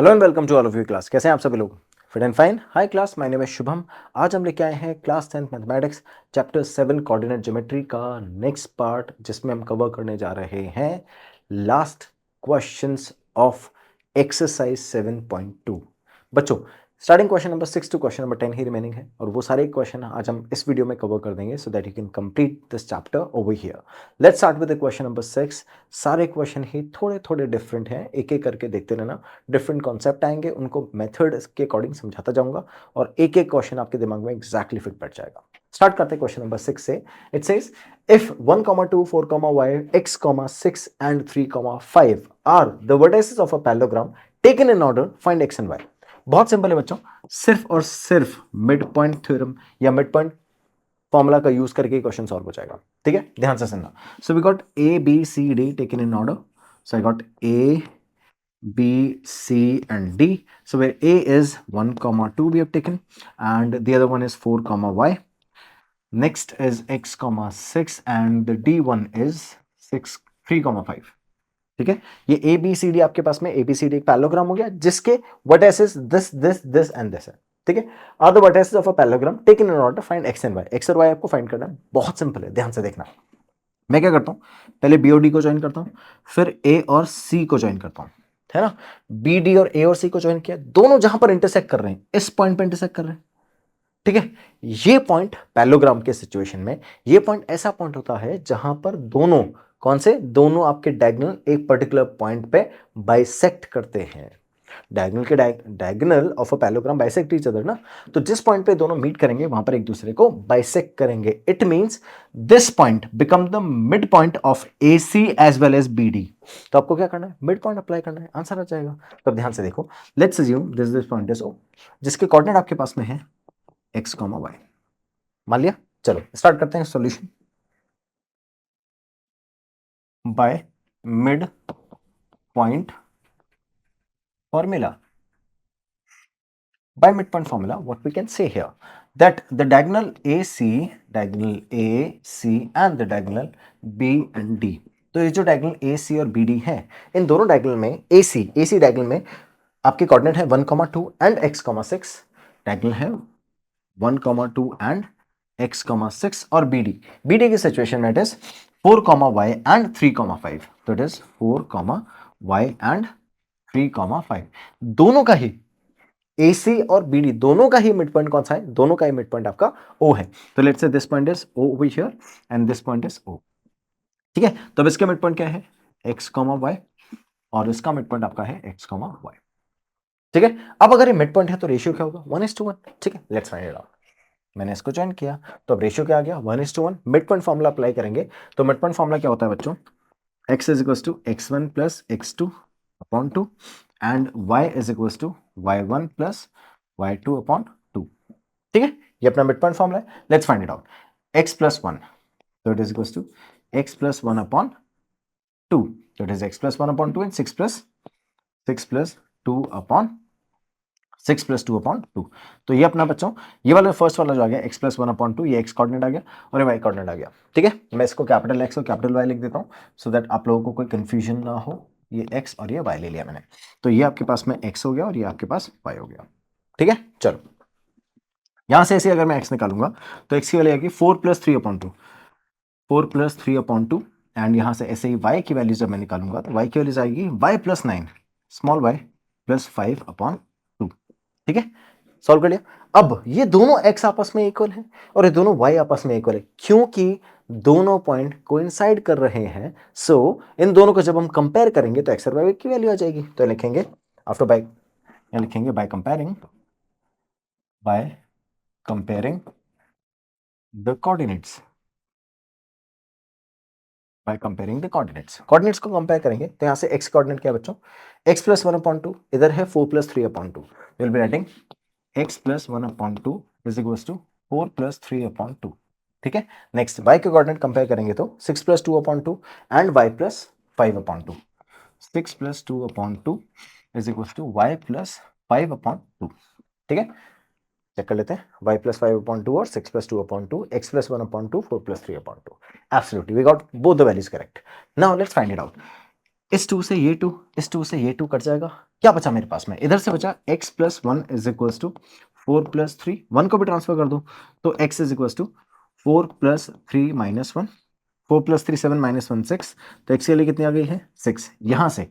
Hello and welcome to all of you class. कैसे हैं आप सभी लोग? Fit and fine. Hi class, my name is Shubham. आज हम लेके आए हैं class 10th mathematics chapter 7 coordinate geometry का नेक्स्ट पार्ट, जिसमें हम कवर करने जा रहे हैं लास्ट क्वेश्चंस ऑफ एक्सरसाइज 7.2। बच्चों, starting question number 6 to question number 10 ही रिमेनिंग है, और वो सारे क्वेश्चन आज हम इस वीडियो में कवर कर देंगे so that you can complete this chapter over here. Let's start with the question number 6। सारे क्वेश्चन ही थोड़े थोड़े डिफरेंट हैं, एक एक करके देखते रहना। डिफरेंट कॉन्सेप्ट आएंगे, उनको मेथड के अकॉर्डिंग समझाता जाऊंगा और एक एक क्वेश्चन आपके दिमाग में एग्जैक्टली फिट बैठ जाएगा। स्टार्ट करते हैं क्वेश्चन नंबर 6 से। It says if 1, 2, 4, y, x, 6 and 3, 5 are the vertices of a parallelogram taken in order, find x and y। बहुत सिंपल है बच्चों, सिर्फ और सिर्फ मिड पॉइंट थ्योरम या मिड पॉइंट फॉर्मूला का यूज करके क्वेश्चन सॉल्व हो जाएगा। ठीक है, ध्यान से सुनना। So we got A B C D taken in order. So I got A B, C, and D. So where A is 1, 2 we have taken, and the other one is 4, y. Next is x, 6, and the D1 is 6, 3, 5. ठीक है, ये ए B C D आपके पास में A B C D एक parallelogram हो गया जिसके vertices this this this and this है। ठीक है, are the vertices of a parallelogram taken in order, find X and Y. X और वाई आपको फाइंड करना है, बहुत सिंपल है, ध्यान से देखना। मैं क्या करता हूं, पहले बी और डी को ज्वाइन करता हूं, फिर ए और सी को ज्वाइन करता हूं, है ना। बी डी और ए और सी को ज्वाइन किया, दोनों जहां पर इंटरसेक्ट कर रहे हैं इस पॉइंट पे इंटरसेक्ट कर रहे हैं। ठीक है, ये पॉइंट पैरेललोग्राम के सिचुएशन में ये पॉइंट ऐसा पॉइंट होता है जहां पर दोनों, कौन से दोनों, आपके डायगोनल एक पर्टिकुलर पॉइंट पे बाइसेक्ट करते हैं। डायगोनल के diagonal of a parallelogram bisect each other ना, तो जिस पॉइंट पे दोनों मीट करेंगे वहां पर एक दूसरे को बाइसेक्ट करेंगे। It means this point become the mid point of A C as well as B D. तो आपको क्या करना है, मिड पॉइंट अप्लाई करना है, आंसर आ जाएगा। तो ध्यान से देखो, let's assume this point is O, जिसके कोऑर्डिनेट आपके पास में है एक्स, वाई। मान लिया, चलो स्टार्ट करते हैं solution by mid point formula. By midpoint formula, what we can say here, that the diagonal AC and the diagonal B and D, तो ये जो डायगोनल ए सी और बी डी है, इन दोनों डायगोनल में ए सी डायगोनल में आपके कोऑर्डिनेट है 1, 2 एंड x, 6। डायगोनल है 1, 2 एंड x, 6, और बी डी की सिचुएशन में इट इज 4, y एंड 3, 5। तो इट इज 4, y एंड 3, 5। दोनों का ही AC और BD दोनों का ही मिड पॉइंट कौन सा है, दोनों का ही मिड पॉइंट आपका O है। तो let's say this point is O over here and this point is O। ठीक है, तो अब इसका मिड पॉइंट क्या है, x, y, और इसका मिड पॉइंट आपका है x, y। ठीक है, अब अगर ये मिड पॉइंट है तो रेशियो क्या होगा, 1:1। ठीक है, लेट्स फाइंड इट आउट। मैंने इसको ज्वाइन किया तो अब रेशियो क्या आ गया, 1:1। मिड पॉइंट फॉर्मूला अप्लाई करेंगे तो मिड पॉइंट फॉर्मूला क्या होता है बच्चों, x is equals to x1 plus x2 upon 2 and y is equals to y1 plus y2 upon 2। ठीक है, ये अपना मिड पॉइंट फॉर्मूला है। Let's find it out. x plus 1, so it is equals to x plus 1 upon 2, so it is x plus 1 upon 2 and 6 plus 2 upon 6 plus 2 upon 2। तो ये अपना बच्चों, ये वाला फर्स्ट वाला जो आ गया x plus 1 upon 2, ये x कोऑर्डिनेट आ गया और ये y कोऑर्डिनेट आ गया। ठीक है, मैं इसको कैपिटल x और कैपिटल y लिख देता हूँ सो दैट आप लोगों को कोई कंफ्यूजन ना हो। ये x और ये y ले लिया मैंने, तो ये आपके पास में x हो गया और ये आपके पास y हो गया। ठीक है, चलो यहां से ऐसे अगर मैं x निकालूंगा तो x की वैल्यू आएगी 4 plus 3 upon 2, 4 plus 3 upon 2, and यहां से ऐसे ही y की वैल्यू जब मैं निकालूंगा तो y की वैल्यू आएगी y plus 9 small y plus 5 upon 2। ठीक है, सॉल्व कर लिया। अब ये दोनों x आपस में इक्वल है और ये दोनों y आपस में इक्वल है, क्योंकि दोनों पॉइंट कोइंसाइड कर रहे हैं। सो इन दोनों को जब हम कंपेयर करेंगे तो x और y की वैल्यू आ जाएगी। तो लिखेंगे आफ्टर बाय, लिखेंगे by comparing the coordinates, by comparing the coordinates को कंपेयर करेंगे तो यहां से x कोऑर्डिनेट क्या है बच्चों, x plus 1 upon 2, इधर है 4 plus 3 upon 2। Will be writing x plus 1 upon 2 is equals to 4 plus 3 upon 2। ठीक है, नेक्स्ट y के कोऑर्डिनेट कंपेयर करेंगे तो 6 plus 2 upon 2 and y plus 5 upon 2। 6 plus 2 upon 2 is equals to y plus 5 upon 2। ठीक है, check कर लेते हैं, y plus 5 upon 2 और 6 plus 2 upon 2, x plus 1 upon 2, 4 plus 3 upon 2। Absolutely, we got both the values correct. Now let's find it out. इस 2 से ये 2, इस 2 से ये 2 कट जाएगा। क्या बचा मेरे पास में? इधर से बचा x + 1 = 4 + 3, 1 को भी ट्रांसफर कर दो तो x = 4 + 3 - 1, 4 + 3 7 - 1 6, तो x की वैल्यू कितनी आ गई है 6। यहां से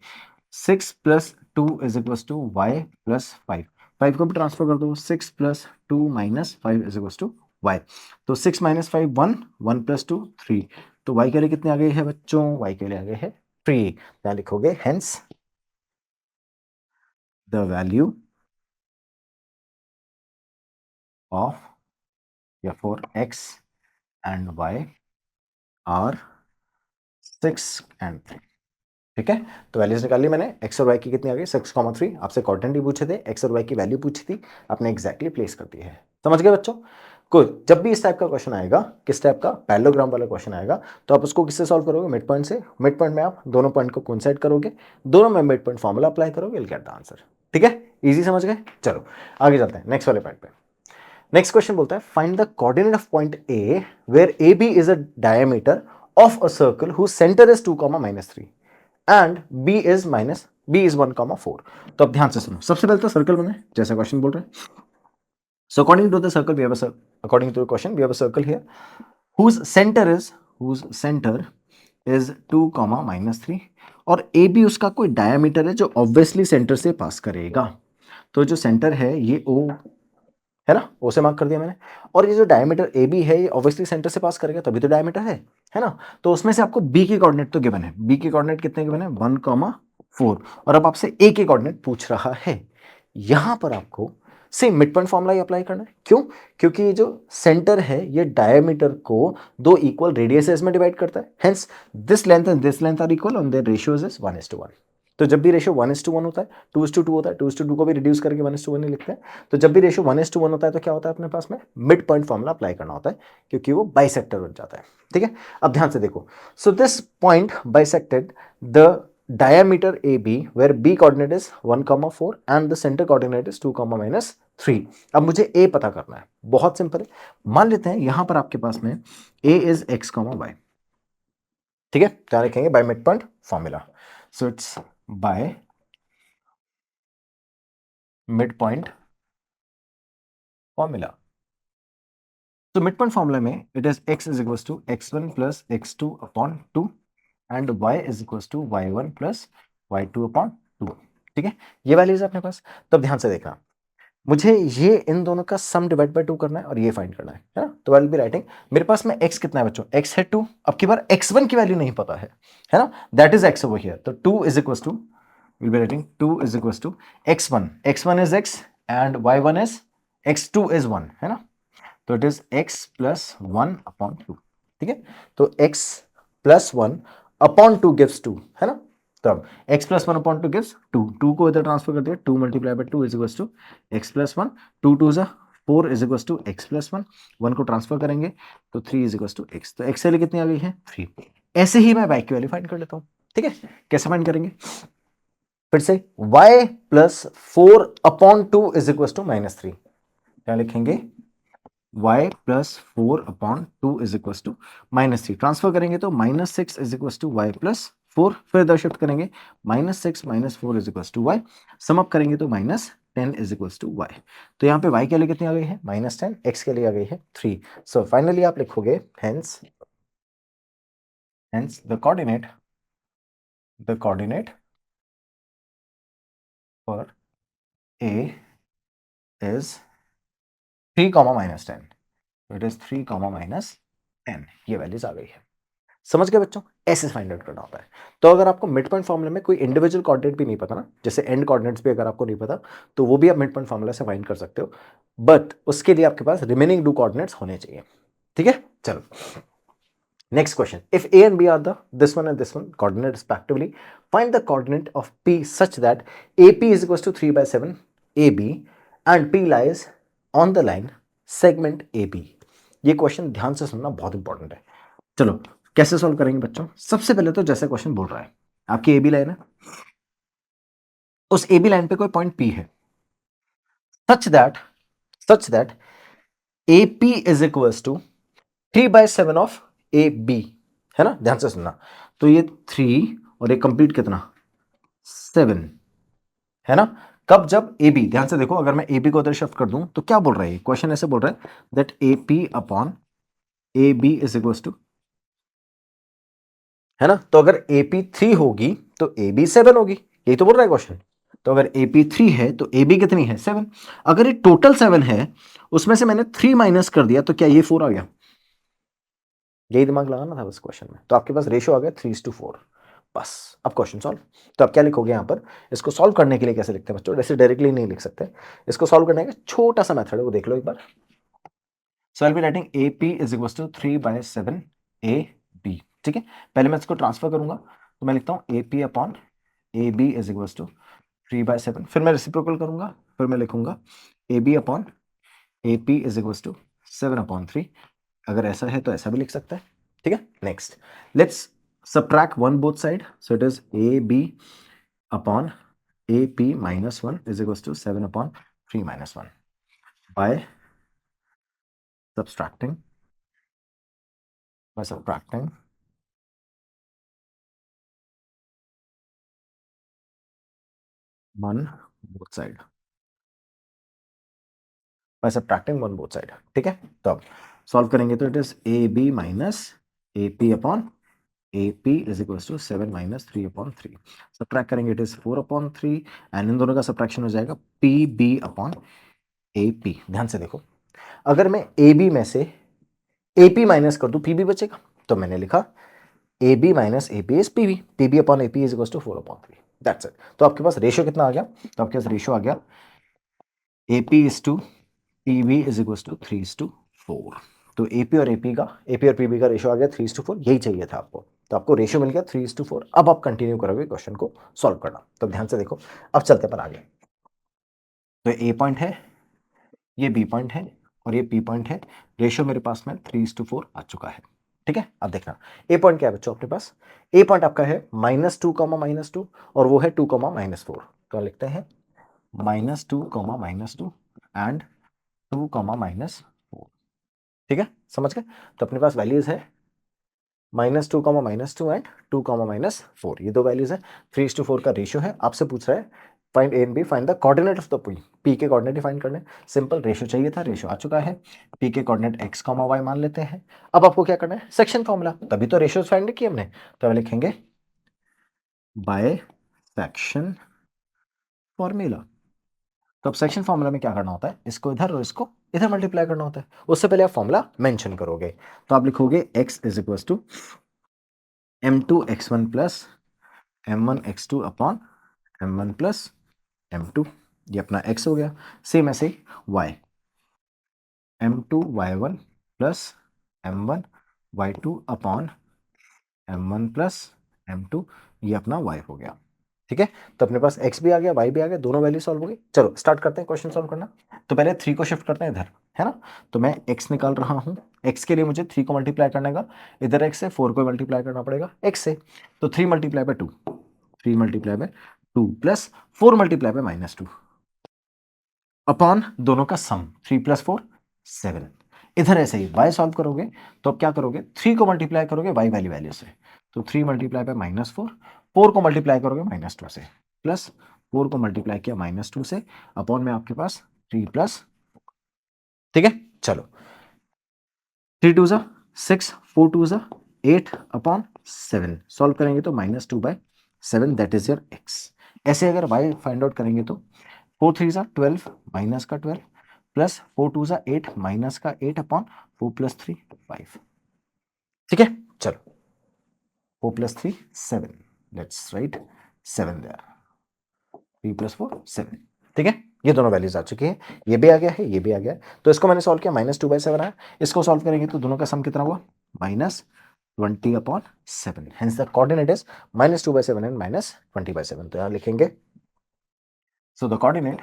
6 + 2 = y + 5, 5 को भी ट्रांसफर कर दो, 6 + 2 - 5 = y, तो 6 - 5 1, 1 + 2 3, तो y के लिए कितनी आ गई है बच्चों? y के लिए आ गई है 3। क्या लिखोगे? हेंस द वैल्यू ऑफ या for x and y are 6 and 3। ठीक है, तो वैल्यूज निकाल ली मैंने। x और y की कितनी आ गई? 6,3। आपसे कोऑर्डिनेट भी पूछे थे, x और y की वैल्यू पूछी थी, आपने एग्जैक्टली प्लेस कर दी है। समझ गए बच्चों? गुड। जब भी इस टाइप का क्वेश्चन आएगा, किस टाइप का? पैरेललोग्राम वाला क्वेश्चन आएगा, तो आप उसको किससे सॉल्व करोगे? मिड पॉइंट से। मिड पॉइंट में आप दोनों पॉइंट को कोइंसाइड करोगे, दोनों में मिड पॉइंट फॉर्मूला अप्लाई करोगे, विल गेट द आंसर। ठीक है, इजी समझ गए? चलो आगे चलते हैं नेक्स्ट वाले पार्ट पे। नेक्स्ट क्वेश्चन बोलता है find the coordinate of point A where A B is a diameter of a circle whose centre is 2, -3 and b is 1,4। तो अब ध्यान से सुनो, सबसे पहले तो सर्कल बनाए जैसा क्वेश्चन बोल रहे हैं। So according to the circle we have a according to the question we have a circle here whose center is 2, -3 और ए बी उसका कोई डायमीटर है जो ऑब्वियसली सेंटर से पास करेगा। तो जो सेंटर है ये ओ है ना, ओ से मार्क कर दिया मैंने, और ये जो डायमीटर ए बी है ये ऑब्वियसली सेंटर से पास करेगा, तभी तो डायमीटर है ना। तो उसमें से आपको बी के कोऑर्डिनेट तो गिवन है, बी के कोऑर्डिनेट कितने गिवन है? 1,4, और अब आपसे ए के कोऑर्डिनेट पूछ रहा है। यहां पर आपको सेम मिड पॉइंट फॉर्मूला ही अप्लाई करना है। क्यों? क्योंकि ये जो सेंटर है ये डायमीटर को दो इक्वल रेडियसेस में डिवाइड करता है, hence this length and this length are equal on their ratios is 1:1। तो जब भी रेशियो 1:1 होता है, 2:2 होता है, 2:2 को भी रिड्यूस करके 1:1 ही लिखते हैं। तो जब भी रेशियो 1:1 होता है तो क्या होता है अपने पास में? मिड पॉइंट फॉर्मूला अप्लाई करना होता है, क्योंकि वो बाइसेक्टर बन जाता है। ठीक है, अब ध्यान से देखो। So this point bisected the diameter AB where B coordinate is 1,4 and the center coordinate is 2, -3। अब मुझे A पता करना है, बहुत सिंपल है। मान लेते हैं यहां पर आपके पास में A is x, y। ठीक है, क्या लिखेंगे? By mid point formula. So it's by mid point formula. तो मिड पॉइंट फॉर्मूला में it is x = x1 + x2/2 and y = y1 + y2/2। ठीक है, ये वैल्यूज है अपने पास। तब ध्यान से देखना, मुझे ये इन दोनों का सम डिवाइड बाय 2 करना है और ये फाइंड करना है ना। तो आई विल बी राइटिंग, मेरे पास में x कितना है बच्चों? x है 2। अब की बार x1 की वैल्यू नहीं पता है ना, that is x over here. तो 2 = will be writing 2 = x1 is x and y1 is x2 is 1 है ना। तो इट इज x + 1/2। ठीक है, तो x + 1/2 गिव्स 2 है ना। तब x + 1/2 गिव्स 2, 2 को इधर ट्रांसफर कर दिया, 2 × 2 = x + 1, 2 2 ज़ा 4 = x + 1, 1 को ट्रांसफर करेंगे तो 3 = x। तो x वैल्यू कितनी आ गई है? 3। ऐसे ही मैं y की वैल्यू फाइंड कर लेता हूं। ठीक है, कैसे फाइंड करेंगे? फिर से y + 4/2 = -3। क्या लिखेंगे? y + 4/2 = -3। ट्रांसफर करेंगे तो -6 = y + 4, फिर इधर शिफ्ट करेंगे, -6 - 4 = y, सम अप करेंगे तो -10 = y। तो यहाँ पे y के लिए कितनी आ गई है? -10, x के लिए आ गई है 3। सो फाइनली आप लिखोगे hence the coordinate for a is 3, -10। It is 3, -10। ये वैल्यूज आ गई है। समझ गए बच्चों? ऐसे फाइंड आउट करना होता है। तो अगर आपको मिड पॉइंट फॉर्मूले में कोई इंडिविजुअल कोऑर्डिनेट भी नहीं पता ना, जैसे एंड कोऑर्डिनेट्स भी अगर आपको नहीं पता, तो वो भी आप मिड पॉइंट फॉर्मूला से फाइंड कर सकते हो, बट उसके लिए आपके पास रिमेनिंग 2 कोऑर्डिनेट्स होने चाहिए। ठीक है, चलो next question. If a and b are the this one and this one coordinate respectively, find the coordinate of p such that ap = 3/7 ab and p lies on the line segment ab। ये question ध्यान से सुनना, बहुत important है। चलो कैसे solve करेंगे बच्चों? सबसे पहले तो जैसे क्वेश्चन बोल रहा है, आपकी ए बी लाइन है, उस ए बी लाइन पे कोई पॉइंट पी है, such that A P is equals to 3/7 of A B, है ना। ध्यान से सुनना, तो ये 3 और एक कंप्लीट कितना 7, है ना। कब, जब ए बी, ध्यान से देखो, अगर मैं ए बी को उधर शिफ्ट कर दूं तो क्या बोल रहा है क्वेश्चन, ऐसे बोल रहा है that A P upon A B is equal to, है ना। तो अगर ए पी 3 होगी तो ए बी 7 होगी, यही तो बोल रहा है क्वेश्चन। तो अगर ए पी 3 है तो ए बी कितनी है 7। अगर ये टोटल 7 है, उसमें से मैंने 3 माइनस कर दिया, तो क्या ये 4 आ गया। यही दिमाग लगाना था बस क्वेश्चन में। तो आपके पास रेशियो आ गया 3:4। बस, अब क्वेश्चन सॉल्व। तो आप क्या लिखोगे यहाँ पर, इसको सॉल्व करने के लिए कैसे लिखते हैं बच्चों, ऐसे डायरेक्टली नहीं लिख सकते। इसको सॉल्व करने का छोटा सा मेथड है, वो देख लो एक बार। So I be writing A P is equal to 3/7 A B, ठीक है। पहले मैं इसको ट्रांसफर करूंगा, तो मैं लिखता हूँ A P upon A B is equal to 3/7, फिर मैं रेसिप्रोकल करूंगा, फिर मैं लिखूंगा A B upon A P is equal to 7/3। अगर ऐसा है तो ऐसा भी लिख सकता है, ठीक है। Next, let's subtract 1 both side, so it is ab upon ap minus 1 is equals to 7/3 minus 1 by subtracting 1 both side, by subtracting 1 both side, ठीक है। तो अब सॉल्व करेंगे तो it is A B minus A P upon A P is equal to 7 minus 3/3। Subtract करेंगे it is 4/3, and इन दोनों का सब्ट्रैक्शन हो जाएगा P B upon A P. ध्यान से देखो, अगर मैं ए बी में से ए पी माइनस कर दूं, पी बी बचेगा, तो मैंने लिखा A B minus A P is P B, P B upon A P is equal to 4/3, that's it. तो आपके पास रेशियो कितना आ गया, तो आपके पास रेशियो आ गया A P is to P B is equal to 3:4। तो एपी और एपी का, एपी और पीबी का रेशियो आ गया 3:4, यही चाहिए था आपको। तो आपको रेशियो मिल गया 3:4। अब आप कंटिन्यू करोगे क्वेश्चन को सॉल्व करना। तो ध्यान से देखो, अब चलते पर आगे। तो ए पॉइंट है, ये बी पॉइंट है, और ये पी पॉइंट है। रेशियो मेरे पास में 3:4 आ चुका है, ठीक है। अब देखना ए पॉइंट क्या है बच्चों अपने पास, ए पॉइंट आपका है -2, और वो है 2, -4। तो लिखते हैं -2, एंड 2, -4, ठीक है, समझ गए। तो अपने पास वैल्यूज है -2, एंड 2, -4, ये दो वैल्यूज है। 3:4 का रेशियो है। आपसे पूछ रहा है find A and B, find the coordinate of the P. P के कोऑर्डिनेट फाइंड करने, सिंपल, रेशियो चाहिए था, रेशियो आ चुका है। पी के कोऑर्डिनेट x, y मान लेते हैं। अब आपको क्या करना है, सेक्शन फॉर्मूला, तभी तो रेशियोज फाइंड किए हमने। तो हम लिखेंगे बाय सेक्शन फॉर्मूला। तो अब सेक्शन फॉर्मूला में क्या करना होता है, इसको इधर और इसको इधर मल्टीप्लाई करना होता है। उससे पहले आप फॉर्मूला मेंशन करोगे, तो आप लिखोगे x is equal to m2x1 plus m1x2 upon m1 plus m2, ये अपना x हो गया। सेम ऐसे y, m2y1 plus m1y2 upon m1 plus m2, ये अपना y हो गया, ठीक है। तो अपने पास x भी आ गया, y भी आ गया, दोनों वैल्यू सॉल्व हो गई। चलो स्टार्ट करते हैं क्वेश्चन सॉल्व करना। तो पहले 3 को शिफ्ट करते हैं इधर, है ना। तो मैं x निकाल रहा हूं, x के लिए मुझे 3 को मल्टीप्लाई करने का, इधर x से 4 को मल्टीप्लाई करना पड़ेगा x से। तो 3 multiply by 2, 3 multiply by 2 plus 4 multiply by -2 upon दोनों का सम, 3 + 4 7। इधर ऐसे ही y सॉल्व करोगे तो अब क्या करोगे, 3 को मल्टीप्लाई करोगे y वाली वैल्यू से, तो 3 मल्टीप्लाई बाय -4, 4 को मल्टीप्लाई करोगे -2 से, प्लस 4 को मल्टीप्लाई किया -2 से, अपॉन में आपके पास 3+, ठीक है। चलो 3 2 ज़ा 6, 4 2 ज़ा 8 अपॉन 7, सॉल्व करेंगे तो -2/7, दैट इज योर x। ऐसे अगर y फाइंड आउट करेंगे तो 4 3 ज़ा 12, माइनस का 12, प्लस 4 2 ज़ा 8, माइनस का 8 अपॉन 4 + 3 5, ठीक है। चलो 4 + 3 7, लेट्स राइट 7 देयर, 3 + 4 7, ठीक है। ये दोनों वैल्यूज आ चुकी हैं, ये भी आ गया है, ये भी आ गया है। तो इसको मैंने सॉल्व किया, -2/7 आया। इसको सॉल्व करेंगे तो दोनों का सम कितना हुआ, -20/7। Hence the coordinate is -2/7 and -20/7। तो यहां लिखेंगे, so the coordinate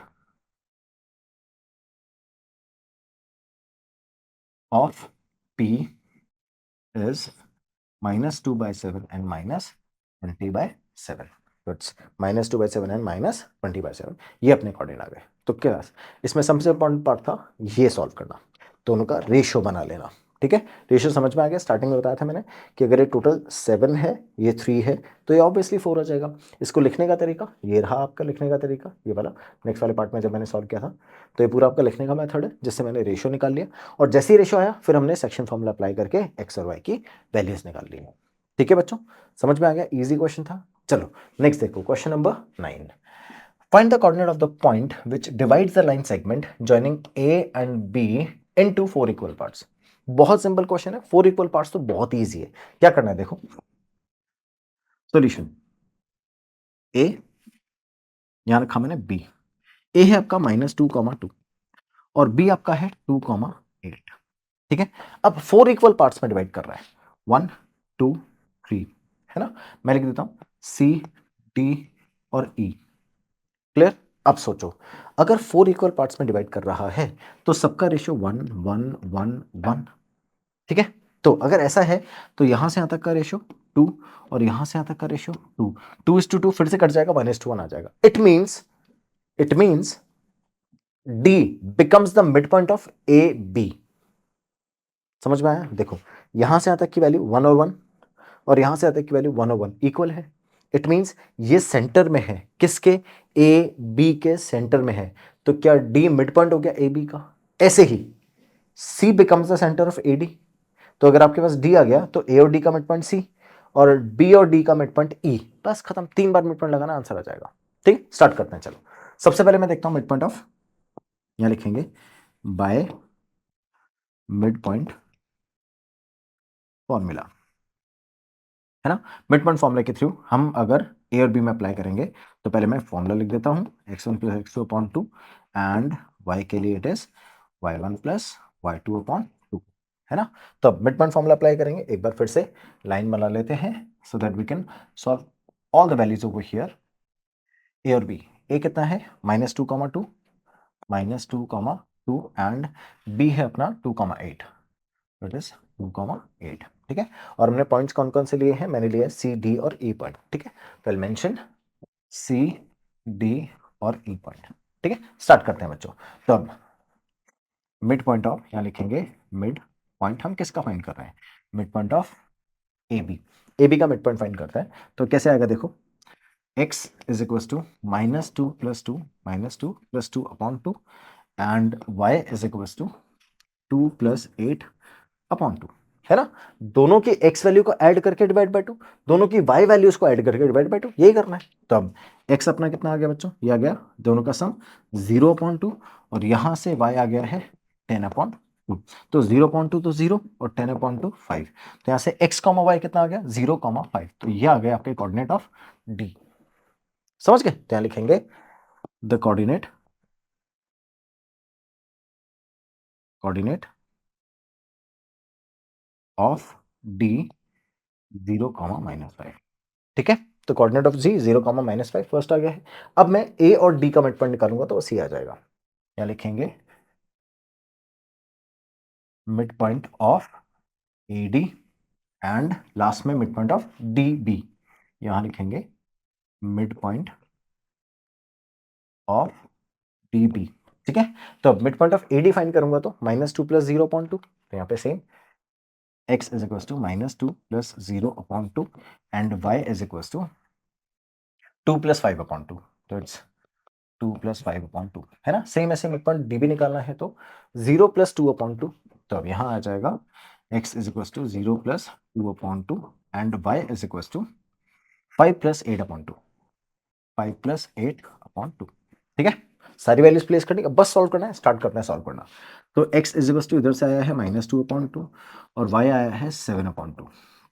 of P is -2/7 and -20/7. So it's -2/7 and -20/7. ये अपने कोऑर्डिनेट आ गए। तो क्या इसमें सबसे इंपॉर्टेंट पार्ट था ये सॉल्व करना, दोनों का रेशियो बना लेना, ठीक है, रेशियो समझ में आ गया। स्टार्टिंग में बताया था मैंने कि अगर ये टोटल 7 है, ये 3 है, तो ये ऑब्वियसली 4 आ जाएगा। इसको लिखने का तरीका ये रहा, आपका लिखने का तरीका ये वाला। नेक्स्ट वाले पार्ट में जब मैंने सॉल्व किया था, तो ये पूरा आपका लिखने का मेथड है, जिससे मैंने रेशियो निकाल लिया, और जैसे ही रेशियो आया फिर हमने सेक्शन फॉर्मूला अप्लाई करके एक्स और वाई की वैल्यूज निकाल ली। ठीक है बच्चों, समझ में आ गया, ईजी क्वेश्चन था। चलो नेक्स्ट देखो, question number 9। Find the coordinate of the point which divides the line segment joining A and B into 4 equal parts. बहुत सिंपल क्वेश्चन है, 4 इक्वल पार्ट्स तो बहुत इजी है। क्या करना है देखो, सॉल्यूशन ए, यहां रखा मैंने बी। ए है आपका -2, 2 और बी आपका है 2, 8। ठीक है, अब 4 इक्वल पार्ट्स में डिवाइड कर रहा है, 1 2 3, है ना। मैं लिख देता हूं सी डी और ई। क्लियर। अब सोचो, अगर 4 इक्वल पार्ट्स में डिवाइड कर रहा है तो सबका रेशियो 1 1 1 1। ठीक है, तो अगर ऐसा है तो यहां से यहां तक का रेशियो 2 और यहां से यहां तक का रेशियो 2, 2:2 फिर से कट जाएगा, 1:1 आ जाएगा। It means D becomes the mid point of A B. समझ में आया? देखो, यहां से यहां तक की वैल्यू 1 और 1, और यहां से यहां तक की वैल्यू 1 और 1 इक्वल है। इट मीन्स ये सेंटर में है, किसके? ए बी के सेंटर में है। तो क्या डी मिड पॉइंट हो गया ए बी का? ऐसे ही C becomes the centre of A D. तो अगर आपके पास डी आ गया तो ए और डी का मिड पॉइंट सी, और बी और डी का मिड पॉइंट ई। बस खत्म, 3 बार मिड पॉइंट लगाना, आंसर आ जाएगा। ठीक, स्टार्ट करते हैं। चलो, सबसे पहले मैं देखता हूं मिड पॉइंट ऑफ, यहां लिखेंगे बाय मिड पॉइंट फॉर्मूला, है ना। मिड पॉइंट फॉर्मूला के थ्रू हम अगर ए और बी में अप्लाई करेंगे, तो पहले मैं फॉर्मूला लिख देता हूं, x1 + x2/2 एंड y के लिए इट इज y1 + y2/2, है ना। तो अब मिड पॉइंट फॉर्मूला अप्लाई करेंगे, एक बार फिर से लाइन बना लेते हैं so that we can solve all the values over here. A और बी, ए कितना है -2, -2, एंड बी है अपना 2, 8, इट इज 2, 8। ठीक है, और हमने पॉइंट्स कौन कौन से लिए हैं? मैंने लिया सी डी और ई पॉइंट। ठीक है, तो आई मेंशन सी डी और ई पॉइंट। ठीक है, स्टार्ट करते हैं बच्चों। तो अब मिड पॉइंट ऑफ, यहां लिखेंगे मिड पॉइंट, हम किसका फाइंड कर रहे हैं? Mid point of A B. A B का मिड पॉइंट फाइंड करते हैं, तो कैसे आएगा देखो, x is equal to -2 + 2 -2 + 2/2 and y is equal to 2 + 8/2, है ना। दोनों की x वैल्यू को ऐड करके डिवाइड बाय 2, दोनों की y वैल्यूज को ऐड करके डिवाइड बाय 2, यही करना है। तो अब x अपना कितना आ गया बच्चों? ये आ गया दोनों का सम 0/2, और यहां से y आ गया है 10/2। तो 0/2 तो 0 और 10/2 5। तो यहां से x, y कितना आ गया? 0, 5। तो ये आ गया आपके कोऑर्डिनेट ऑफ d। समझ गए? तो यहां लिखेंगे द कोऑर्डिनेट ऑफ d 0, -5। ठीक है, तो कोऑर्डिनेट ऑफ जी 0, -5 फर्स्ट आ गया है। अब मैं ए और डी का मिड पॉइंट निकालूंगा तो सी आ जाएगा। यहां लिखेंगे mid point of A D and last में mid point of D B. यहां लिखेंगे mid point of D B. ठीक है, तो अब mid point of A D find करूंगा तो -2 + 0/2, तो यहां पे same x is equal to -2 + 0/2 and y is equal to 2 + 5/2, तो इट्स 2 + 5/2, है ना। सेम ऐसे मिड पॉइंट डी भी निकालना है तो 0 + 2/2, तो अब यहां आ जाएगा x is equal to 0 + 2/2 and y is equal to 5 + 8/2, 5 + 8/2। ठीक है, सारी वैल्यूज प्लेस करनी, अब बस सॉल्व करना है, स्टार्ट करते हैं सॉल्व करना। तो x इज इक्वल टू इधर से आया है -2/2 और y आया है 7/2।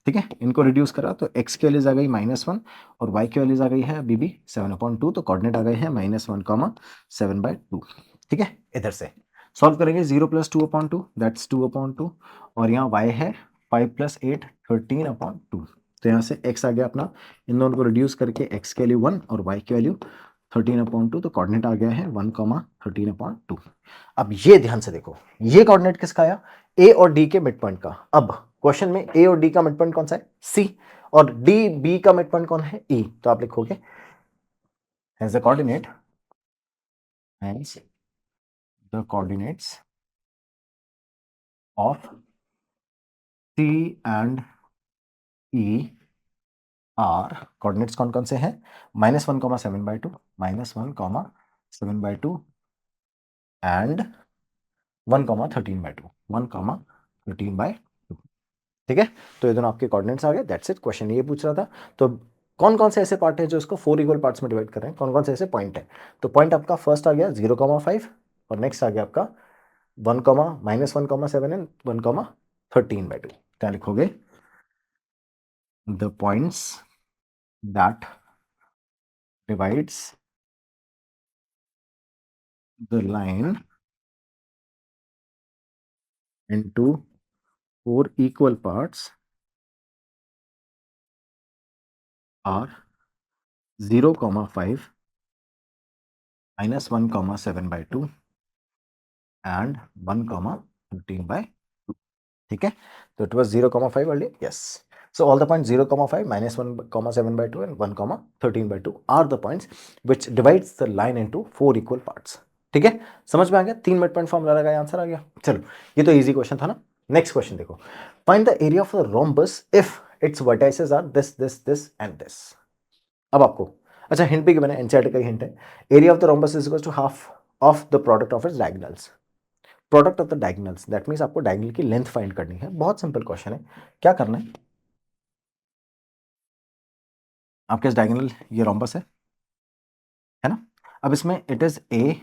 ठीक है, इनको रिड्यूस करा तो x की वैल्यूज आ गई -1 और y की वैल्यूज आ गई है अभी भी 7/2, तो कोऑर्डिनेट आ गए हैं -1, 7/2। ठीक है, इधर से सॉल्व करेंगे, 0 + 2/2 दैट्स 2/2, और यहाँ y है 5 + 8 13/2। तो यहाँ से x आ गया अपना, इन दोनों को रिड्यूस करके x की वैल्यू 1 और y की वैल्यू 13/2, तो कोऑर्डिनेट आ गया है 1, 13/2। अब ये ध्यान से देखो, ये कोऑर्डिनेट किसका आया? ए और डी के मिड पॉइंट का। अब क्वेश्चन में ए और डी का मिड पॉइंट कौन सा है? सी, और डी बी का मिड पॉइंट कौन है? ई। तो आप लिखोगे hence the coordinates of C and E are coordinates कौन कौन से हैं, -1,7/2, -1,7/2 एंड 1,13/2, 1,13/2। ठीक है, तो ये दोनों आपके कोऑर्डिनेट्स आ गए। दैट्स इट, क्वेश्चन ये पूछ रहा था। तो कौन कौन से ऐसे पार्ट है जो इसको 4 इक्वल पार्ट्स में डिवाइड कर रहे हैं, कौन कौन से ऐसे पॉइंट है। तो पॉइंट आपका फर्स्ट आ गया 0,5 और नेक्स्ट आ गया आपका 1, -1,7 एंड 1,13/2। क्या लिखोगे, the points that divides the line into 4 equal parts are 0,5, -1,7/2 and 1,13/2। ठीक है, तो it was 0,5 earlier, yes. So all the points 0,5, -1,7/2 and 1,13/2 are the points which divides the line into 4 equal parts। ठीक है, समझ में आ गया, 3 मिड पॉइंट फॉर्मूला लगाया, आंसर आ गया। चलो, ये तो इजी क्वेश्चन था ना। नेक्स्ट क्वेश्चन देखो, find the area of the rhombus if its vertices are this this this and this. अब आपको, अच्छा हिंट भी कि मैंने एनसीईआरटी का हिंट है, area of the rhombus is equal to half of the product of its diagonals. Product of the diagonals, that means आपको diagonal की लेंथ फाइंड करनी है। बहुत सिंपल क्वेश्चन है, क्या करना है, आपके डायगोनल ये रोम्बस है ना। अब इसमें it is A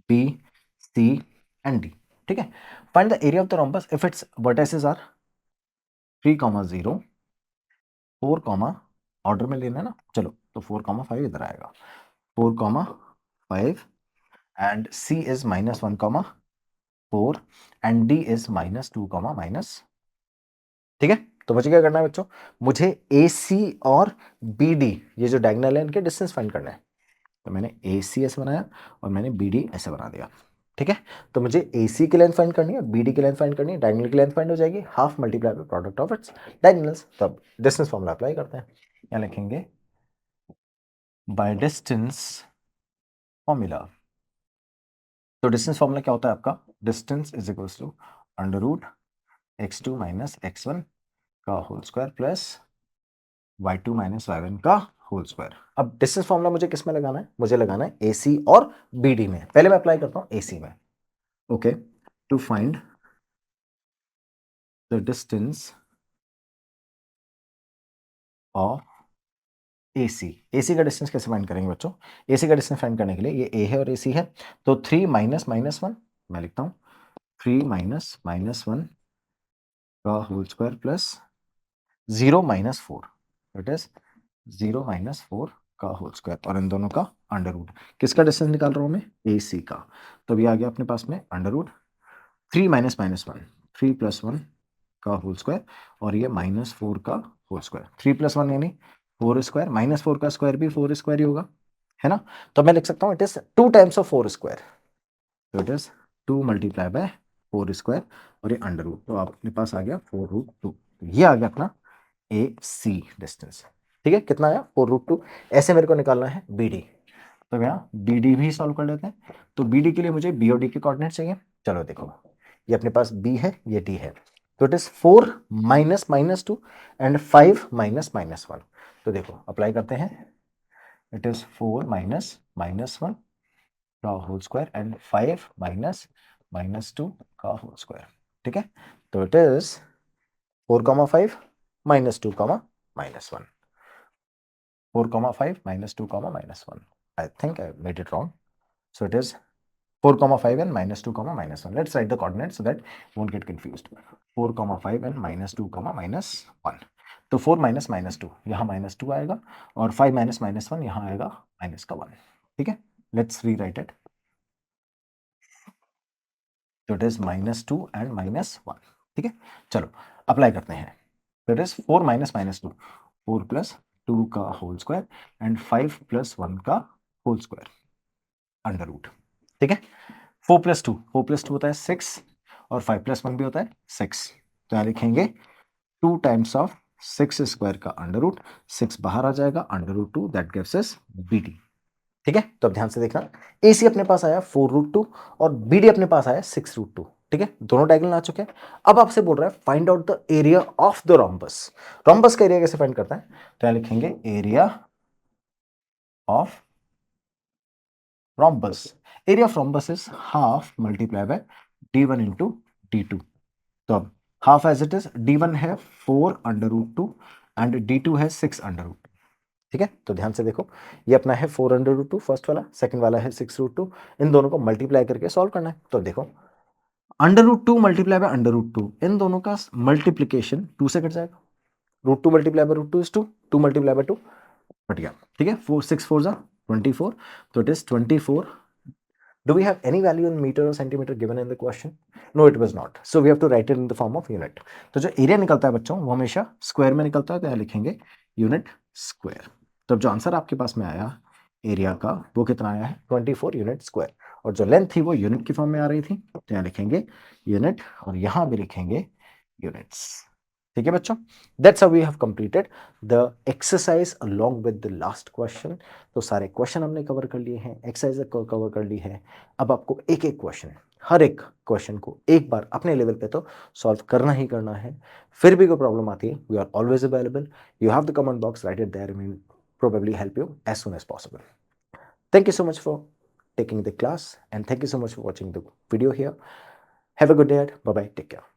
B C and D. ठीक है, find the area of the rhombus if its vertices are 3,0, 4, order में लेना है ना, चलो तो 4,5 इधर आएगा, 4,5 and C is -1,4 and D is -2, -। ठीक है, तो मुझे क्या करना है बच्चों, मुझे ए सी और बी डी, ये जो डायगोनल है इनके डिस्टेंस फाइंड करना है। तो मैंने ए सी ऐसे बनाया और मैंने बी डी ऐसे बना दिया। ठीक है, तो मुझे ए सी की लेंथ फाइंड करनी है, बी डी की लेंथ फाइंड करनी है, डायगोनल की लेंथ फाइंड हो जाएगी, half multiply by product of its diagonals. तब डिस्टेंस फॉर्मूला अप्लाई करते हैं, यहाँ लिखेंगे बाय डिस्टेंस फॉर्मूला। तो डिस्टेंस फॉर्मूला क्या होता है आपका, distance is equals to √x2 - x1 का whole square plus y2 - y1 का होल स्क्वायर। अब डिस्टेंस फॉर्मूला मुझे किस में लगाना है, मुझे लगाना है AC और BD में। पहले मैं अप्लाई करता हूं AC में। Okay, to find the distance of AC। AC का डिस्टेंस कैसे फाइंड करेंगे बच्चों, AC का डिस्टेंस फाइंड करने के लिए ये A है और AC है, तो 3 -1 मैं लिखता हूं 3 -1 का whole square plus 0 -4, it is 0 -4 का होल स्क्वायर और इन दोनों का अंडर रूट। किसका डिस्टेंस निकाल रहा हूं मैं, AC का। तो अभी आ गया अपने पास में अंडर रूट 3 -1, 3 + 1 का होल स्क्वायर और ये -4 का होल स्क्वायर। 3 + 1 यानी 4 स्क्वायर, -4 का स्क्वायर भी 4 स्क्वायर ही होगा, है ना। तो मैं लिख सकता हूँ it is 2 times of 4 square, तो इट इज 2 × 4 स्क्वायर और ये अंडर रूट, तो आपके पास आ गया 4√2। ये आ गया अपना AC डिस्टेंस। ठीक है, कितना आया 4√2। ऐसे मेरे को निकालना है BD, तो यहाँ BD भी सॉल्व कर लेते हैं। तो BD के लिए मुझे B और D के कोऑर्डिनेट चाहिए। चलो देखो, ये अपने पास B है, ये D है, तो इट इज 4 -2 एंड 5 -1। तो देखो अप्लाई करते हैं, इट इज 4 -1 का होल स्क्वायर एंड 5 -2 का होल स्क्वायर। ठीक है, तो it is 4,5 -2, -1, 4,5 -2, -1। I think I made it wrong. So it is 4,5 and -2, -1. Let's write the coordinates so that you won't get confused. 4,5 and -2, -1। तो 4 -2 यहाँ -2 आएगा और 5 -1 यहाँ आएगा -1। ठीक है, लेट्स रीराइट इट। तो इट इज -2 एंड -1। ठीक है, चलो अप्लाई करते हैं। तो इट इज 4 -2, 4 + 2 का होल स्क्वायर एंड 5 + 1 का होल स्क्वायर अंडर रूट। ठीक है, 4 + 2 होता है 6 और 5 + 1 भी होता है 6। तो यहाँ लिखेंगे 2 टाइम्स ऑफ 6 स्क्वायर का अंडर रूट, 6 बाहर आ जाएगा, √2 दैट गिव्स अस BD। ठीक है, तो अब ध्यान से देखना, AC अपने पास आया 4√2 और BD अपने पास आया 6√2। ठीक है, दोनों डायगोनल आ चुके हैं। अब आपसे बोल रहा है find out the area of the rhombus. Rhombus का एरिया कैसे फाइंड करता है, तो यहां लिखेंगे area of rhombus. Area of rhombus is half multiply by d1 into d2। तो अब half as it is, d1 है 4√2 एंड d2 है 6√2। ठीक है, तो ध्यान से देखो, ये अपना है 4√2 फर्स्ट वाला, सेकंड वाला है 6√2। इन दोनों को मल्टीप्लाई करके सॉल्व करना है। तो देखो √2 मल्टीप्लाई बाय √2, इन दोनों का मल्टीप्लीकेशन 2 से कट जाएगा। √2 multiply by √2 is 2, 2 multiply by 2 cut गया। ठीक है, 4 6 4 जा 24, तो it is 24। Do we have any value in meter or centimeter given in the question? No, it was not. So we have to write it in the form of unit. तो जो area निकलता है बच्चों वो हमेशा square में निकलता है, तो यहाँ लिखेंगे यूनिट स्क्वायर। तो जो आंसर आपके पास में आया एरिया का वो कितना आया है, 24 यूनिट स्क्वायर। और जो लेंथ थी वो यूनिट की फॉर्म में आ रही थी, तो यहाँ लिखेंगे यूनिट और यहाँ भी लिखेंगे यूनिट्स। ठीक है बच्चों, that's how we have completed the exercise along with the last question. तो सारे क्वेश्चन हमने कवर कर लिए हैं, एक्सरसाइज कवर कर ली है। अब आपको एक एक क्वेश्चन, हर एक क्वेश्चन को एक बार अपने लेवल पे तो सॉल्व करना ही करना है। फिर भी कोई प्रॉब्लम आती है, we are always available. You have the comment box, write it there, we will probably help you as soon as possible. Thank you so much for taking the class and thank you so much for watching the video here. Have a good day. Bye bye. Take care.